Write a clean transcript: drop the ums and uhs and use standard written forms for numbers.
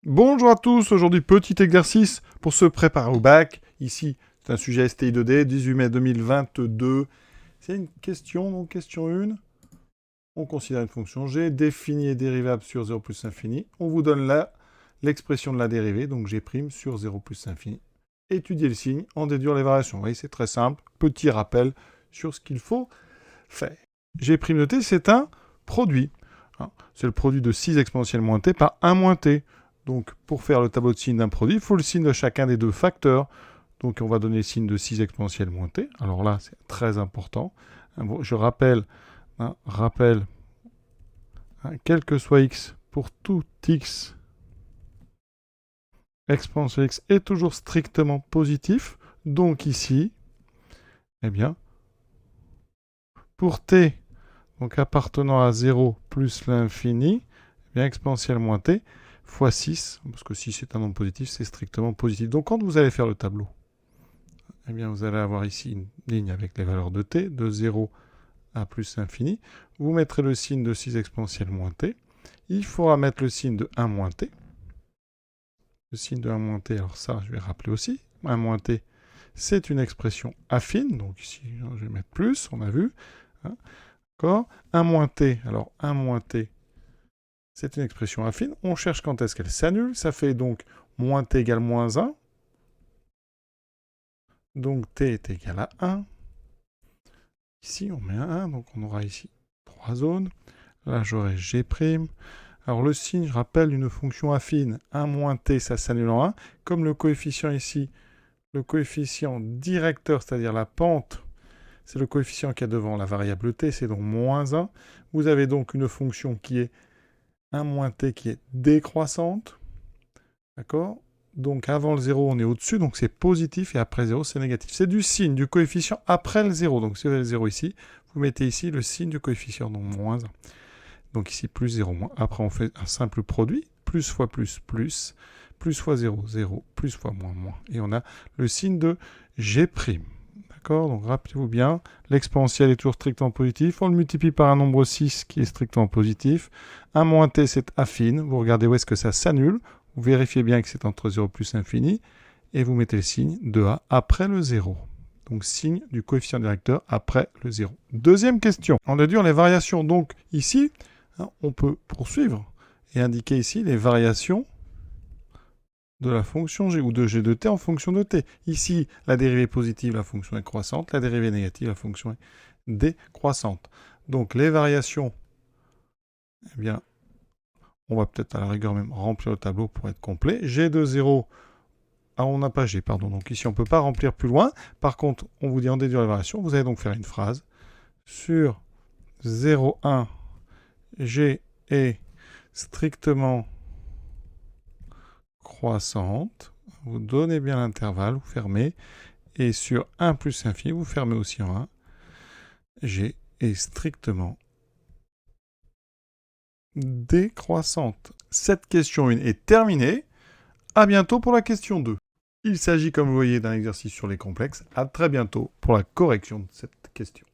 Bonjour à tous, aujourd'hui petit exercice pour se préparer au bac. Ici, c'est un sujet STI 2D, 18 mai 2022. C'est une question, donc question 1. On considère une fonction g, définie et dérivable sur 0 plus infini. On vous donne là l'expression de la dérivée, donc g' sur 0 plus infini. Étudier le signe, en déduire les variations. Vous voyez, c'est très simple. Petit rappel sur ce qu'il faut faire. G' de t, c'est un produit. C'est le produit de 6 exponentielle moins t par 1 moins t. Donc, pour faire le tableau de signes d'un produit, il faut le signe de chacun des deux facteurs. Donc, on va donner le signe de 6 exponentielle moins t. Alors là, c'est très important. Je rappelle, quel que soit x, pour tout x, exponentielle x est toujours strictement positif. Donc ici, eh bien, pour t, donc appartenant à 0 plus l'infini, eh bien, exponentielle moins t, fois 6, parce que si c'est un nombre positif, c'est strictement positif. Donc quand vous allez faire le tableau, eh bien vous allez avoir ici une ligne avec les valeurs de t, de 0 à plus l'infini. Vous mettrez le signe de 6 exponentielle moins t. Il faudra mettre le signe de 1 moins t. Le signe de 1 moins t, alors ça, je vais rappeler aussi. 1 moins t, c'est une expression affine. Donc ici, je vais mettre plus, on a vu. D'accord ? 1 moins t, alors 1 moins t, c'est une expression affine. On cherche quand est-ce qu'elle s'annule. Ça fait donc moins t égale moins 1. Donc t est égal à 1. Ici, on met un 1. Donc on aura ici 3 zones. Là, j'aurai g'. Alors le signe, je rappelle, une fonction affine. 1 moins t, ça s'annule en 1. Comme le coefficient ici, le coefficient directeur, c'est-à-dire la pente, c'est le coefficient qui est devant la variable t, c'est donc moins 1. Vous avez donc une fonction qui est 1 moins t qui est décroissante. D'accord ? Donc avant le 0, on est au-dessus, donc c'est positif, et après 0, c'est négatif. C'est du signe du coefficient après le 0. Donc si vous avez le 0 ici, vous mettez ici le signe du coefficient, donc moins 1. Donc ici, plus 0, moins. Après, on fait un simple produit, plus fois plus, plus fois 0, 0, plus fois moins, moins. Et on a le signe de g'. D'accord ? Donc rappelez-vous bien, l'exponentielle est toujours strictement positif. On le multiplie par un nombre 6 qui est strictement positif. 1 moins t, c'est affine. Vous regardez où est-ce que ça s'annule. Vous vérifiez bien que c'est entre 0 plus infini. Et vous mettez le signe de a après le 0. Donc signe du coefficient directeur après le 0. Deuxième question. On déduire les variations. Donc ici, on peut poursuivre et indiquer ici les variations de la fonction g ou de g de t en fonction de t. Ici, la dérivée positive, la fonction est croissante. La dérivée négative, la fonction est décroissante. Donc les variations, eh bien, on va peut-être à la rigueur même remplir le tableau pour être complet. G de 0, on n'a pas G, pardon. Donc ici, on ne peut pas remplir plus loin. Par contre, on vous dit en déduire les variations. Vous allez donc faire une phrase sur 0,1, G est strictement croissante. Vous donnez bien l'intervalle, vous fermez. Et sur 1 plus infini, vous fermez aussi en 1. G est strictement décroissante. Cette question 1 est terminée. À bientôt pour la question 2. Il s'agit, comme vous voyez, d'un exercice sur les complexes. À très bientôt pour la correction de cette question.